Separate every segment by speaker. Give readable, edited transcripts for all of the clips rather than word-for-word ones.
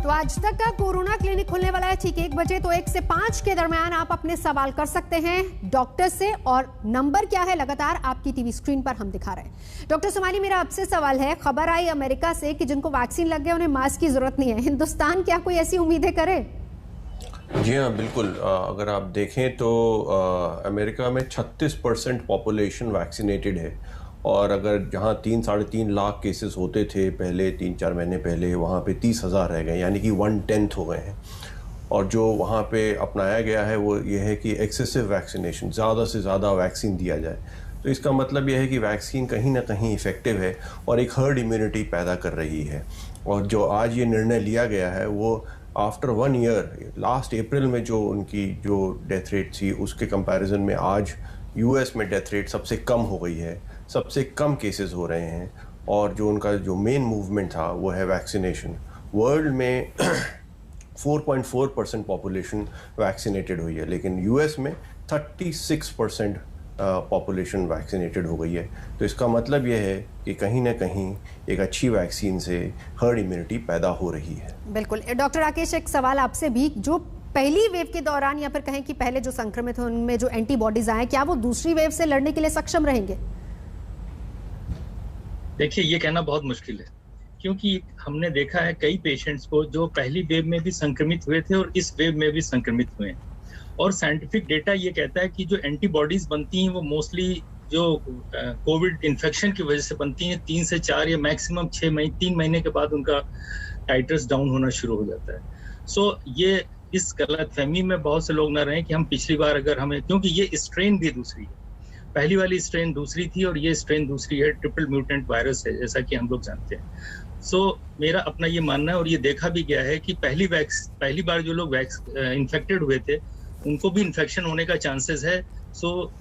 Speaker 1: तो आज तक का कोरोना क्लिनिक खुलने वाला है ठीक 1 बजे। तो 1 से 5 के दरमियान आप अपने सवाल कर सकते हैं डॉक्टर से, और नंबर क्या है लगातार आपकी टीवी स्क्रीन पर हम दिखा रहे हैं। डॉक्टर सोमानी, मेरा आपसे सवाल है, खबर आई अमेरिका से कि जिनको वैक्सीन लग गया उन्हें मास्क की जरूरत नहीं है। हिंदुस्तान क्या कोई ऐसी उम्मीदें करे?
Speaker 2: जी हाँ, बिल्कुल। अगर आप देखें तो अमेरिका में 36% पॉपुलेशन वैक्सीनेटेड है, और अगर जहाँ 3-3.5 लाख केसेस होते थे पहले 3-4 महीने पहले, वहाँ पे 30,000 रह गए, यानी कि 1/10 हो गए हैं। और जो वहाँ पे अपनाया गया है वो ये है कि एक्सेसिव वैक्सीनेशन, ज़्यादा से ज़्यादा वैक्सीन दिया जाए। तो इसका मतलब यह है कि वैक्सीन कहीं ना कहीं इफ़ेक्टिव है और एक हर्ड इम्यूनिटी पैदा कर रही है। और जो आज ये निर्णय लिया गया है वो आफ्टर 1 ईयर, लास्ट अप्रैल में जो उनकी जो डेथ रेट थी उसके कंपैरिजन में आज यूएस में डेथ रेट सबसे कम हो गई है, सबसे कम केसेस हो रहे हैं। और जो उनका जो मेन मूवमेंट था वो है वैक्सीनेशन। वर्ल्ड में 4.4% पॉपुलेशन वैक्सीनेटेड हुई है, लेकिन यूएस में 36% पॉपुलेशन वैक्सीनेटेड हो गई है। तो इसका मतलब यह है कि कहीं ना कहीं एक अच्छी वैक्सीन से हर्ड इम्यूनिटी पैदा हो रही है।
Speaker 1: बिल्कुल। डॉक्टर राकेश, एक सवाल आपसे भी, जो पहली वेव के दौरान या फिर कहें कि पहले जो संक्रमित हैं उनमें जो एंटीबॉडीज आए, क्या वो दूसरी वेव से लड़ने के लिए सक्षम रहेंगे?
Speaker 3: देखिए, ये कहना बहुत मुश्किल है, क्योंकि हमने देखा है कई पेशेंट्स को जो पहली वेव में भी संक्रमित हुए थे और इस वेव में भी संक्रमित हुए हैं। और साइंटिफिक डेटा ये कहता है कि जो एंटीबॉडीज बनती हैं वो मोस्टली जो कोविड इन्फेक्शन की वजह से बनती हैं 3 से 4 या मैक्सिमम 3 महीने के बाद उनका टाइटर्स डाउन होना शुरू हो जाता है। सो ये इस गलतफहमी में बहुत से लोग ना रहें कि हम पिछली बार अगर हमें, क्योंकि ये स्ट्रेन भी दूसरी है, पहली वाली स्ट्रेन दूसरी थी और ये स्ट्रेन दूसरी है, ट्रिपल म्यूटेंट वायरस है जैसा कि हम लोग जानते हैं। सो मेरा अपना ये मानना है, और ये देखा भी गया है कि पहली बार जो लोग इन्फेक्टेड हुए थे उनको भी इन्फेक्शन होने का चांसेस है। सो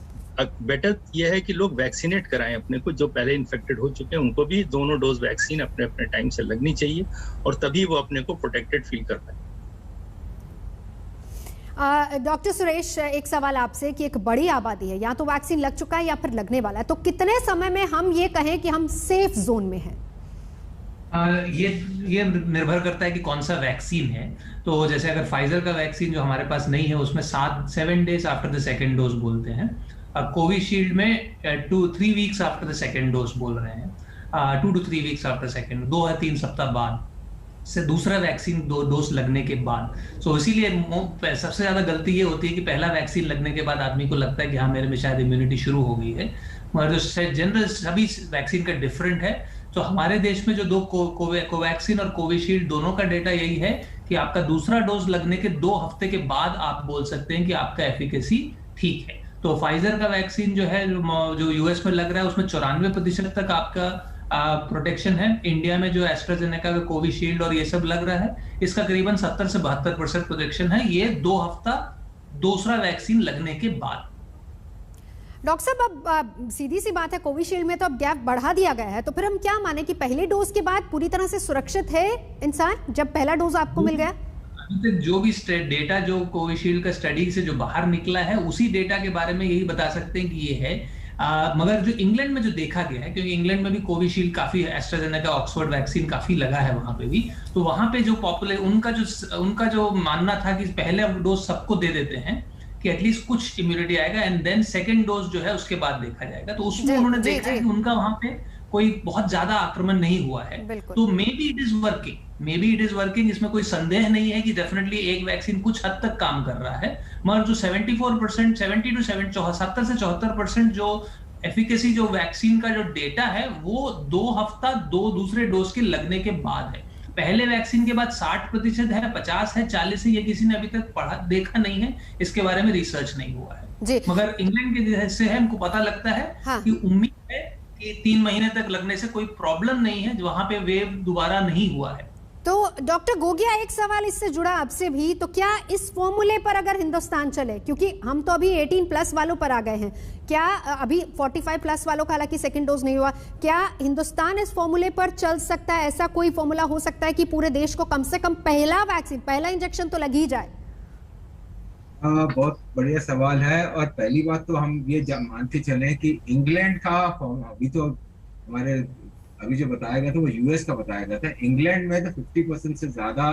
Speaker 3: बेटर ये है कि लोग वैक्सीनेट कराएं अपने को, जो पहले इन्फेक्टेड हो चुके हैं उनको भी दोनों डोज वैक्सीन अपने अपने टाइम से लगनी चाहिए, और तभी वो अपने को प्रोटेक्टेड फील कर पाए।
Speaker 1: डॉक्टर सुरेश, एक सवाल आपसे कि एक बड़ी आबादी है, या तो वैक्सीन लग चुका है या फिर लगने वाला है, तो कितने समय में हम ये कहें कि हम सेफ जोन में हैं?
Speaker 4: ये निर्भर करता है कि कौन सा वैक्सीन है। तो जैसे अगर फाइजर का वैक्सीन जो हमारे पास नहीं है उसमें 7 days after the second dose बोलते हैं। कोविशील्ड में 2-3 weeks after the second dose बोल रहे हैं, 2 to 3 वीक्स आफ्टर सेकेंड, 2 या 3 सप्ताह बाद से दूसरा वैक्सीन 2 डोज लगने के बाद। सो इसीलिए सबसे ज्यादा गलती ये होती है कि पहला वैक्सीन लगने के बाद आदमी को लगता है कि हाँ मेरे में शायद इम्यूनिटी शुरू हो गई है, मगर जो जनरल सभी वैक्सीन का डिफरेंट है। तो हमारे देश में जो 2 कोवैक्सीन और कोविशील्ड दोनों का डेटा यही है कि आपका दूसरा डोज लगने के 2 हफ्ते के बाद आप बोल सकते हैं कि आपका एफिकेसी ठीक है। तो फाइजर का वैक्सीन जो है जो यूएस में लग रहा है उसमें 94% तक आपका प्रोटेक्शन है। इंडिया में जो एस्ट्राजेनेका का कोविशील्ड और ये सब लग रहा है इसका करीबन 70 से 72% प्रोटेक्शन है, ये 2 हफ्ता दूसरा वैक्सीन लगने के बाद।
Speaker 1: डॉक्टर साहब, अब सीधी सी बात है, कोविशील्ड में तो अब गैप बढ़ा दिया गया है, तो फिर हम क्या माने कि पहले डोज के बाद पूरी तरह से सुरक्षित है इंसान जब पहला डोज आपको मिल गया?
Speaker 4: अभी तक जो भी डेटा जो कोविशील्ड का स्टडी से जो बाहर निकला है उसी डेटा के बारे में यही बता सकते हैं कि ये है। मगर जो इंग्लैंड में जो देखा गया है, क्योंकि इंग्लैंड में भी कोविशील्ड काफी, एस्ट्राजेनेका ऑक्सफोर्ड वैक्सीन काफी लगा है वहां पे भी, तो वहां पे जो उनका जो मानना था कि पहले डोज सबको दे देते हैं कि एटलीस्ट कुछ इम्यूनिटी आएगा एंड देन सेकंड डोज जो है उसके बाद देखा जाएगा। तो उसमें उन्होंने देखा कि उनका वहां पे कोई बहुत ज्यादा आक्रमण नहीं हुआ है। तो may be it is working, इसमें कोई संदेह नहीं है कि डेफिनेटली एक वैक्सीन कुछ हद तक काम कर रहा है। मगर जो 74%, 70 to 70 से 74% जो एफिकेसी जो वैक्सीन का जो डेटा है वो 2 हफ्ता 2 दूसरे डोज के लगने के बाद है। पहले वैक्सीन के बाद 60% है, 50 है, 40 है, ये किसी ने अभी तक देखा नहीं है, इसके बारे में रिसर्च नहीं हुआ है। मगर इंग्लैंड के से है, हमको पता लगता है कि उम्मीद है कि 3 महीने तक लगने से कोई प्रॉब्लम नहीं है, वहां पे वेव दोबारा नहीं हुआ है।
Speaker 1: तो डॉक्टर गोगिया, एक सवाल इससे जुड़ा आपसे भी, तो क्या इस फॉर्मूले पर अगर हिंदुस्तान चले, क्योंकि हम तो अभी 18+ वालों पर आ गए हैं, क्या अभी 45+ वालों का हालांकि सेकंड डोज नहीं हुआ, क्या हिंदुस्तान इस फॉर्मूले पर चल सकता है? ऐसा कोई फॉर्मूला हो सकता है कि पूरे देश को कम से कम पहला वैक्सीन, पहला इंजेक्शन तो लग ही जाए?
Speaker 5: बहुत बढ़िया सवाल है। और पहली बात तो हम ये मानते चले कि इंग्लैंड का अभी तो हमारे अभी जो बताया गया था वो यूएस का बताया गया था। इंग्लैंड में तो 50% से ज्यादा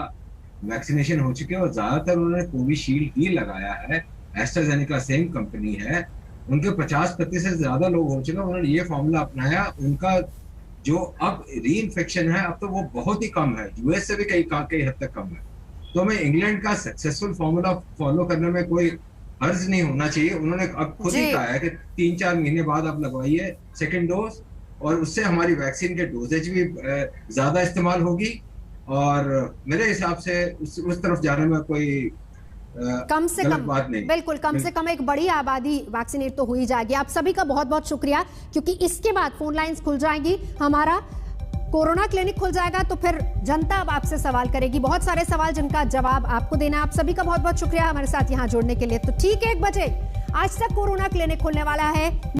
Speaker 5: वैक्सीनेशन हो चुके हैं और ज्यादातर उन्होंने कोविशील्ड ही लगाया है। एस्ट्राजेनेका सेम कंपनी है, उनके 50% से ज्यादा लोग हो चुके हैं, उन्होंने ये फॉर्मूला अपनाया। उनका जो अब री इन्फेक्शन है अब तो वो बहुत ही कम है, यूएस से भी कई हद तक कम है। तो हमें इंग्लैंड का सक्सेसफुल फॉर्मूला फॉलो करने में कोई हर्ज नहीं होना चाहिए। उन्होंने अब खुद ही कहा है कि 3-4 महीने बाद आप लगवाइए सेकेंड डोज, और उससे हमारी वैक्सीन के डोजेज भी ज्यादा इस्तेमाल होगी। और मेरे हिसाब से उस तरफ जाने में कोई
Speaker 1: कम से कम
Speaker 5: बात नहीं,
Speaker 1: बिल्कुल कम से कम एक बड़ी आबादी वैक्सीनेट तो हो ही जाएगी। आप सभी का बहुत बहुत शुक्रिया, क्योंकि इसके बाद फोन लाइंस खुल जाएंगी, हमारा कोरोना क्लिनिक खुल जाएगा, तो फिर जनता अब आपसे सवाल करेगी, बहुत सारे सवाल जिनका जवाब आपको देना है। आप सभी का बहुत बहुत शुक्रिया हमारे साथ यहां जुड़ने के लिए। तो ठीक है, 1 बजे आज तक कोरोना क्लिनिक खुलने वाला है।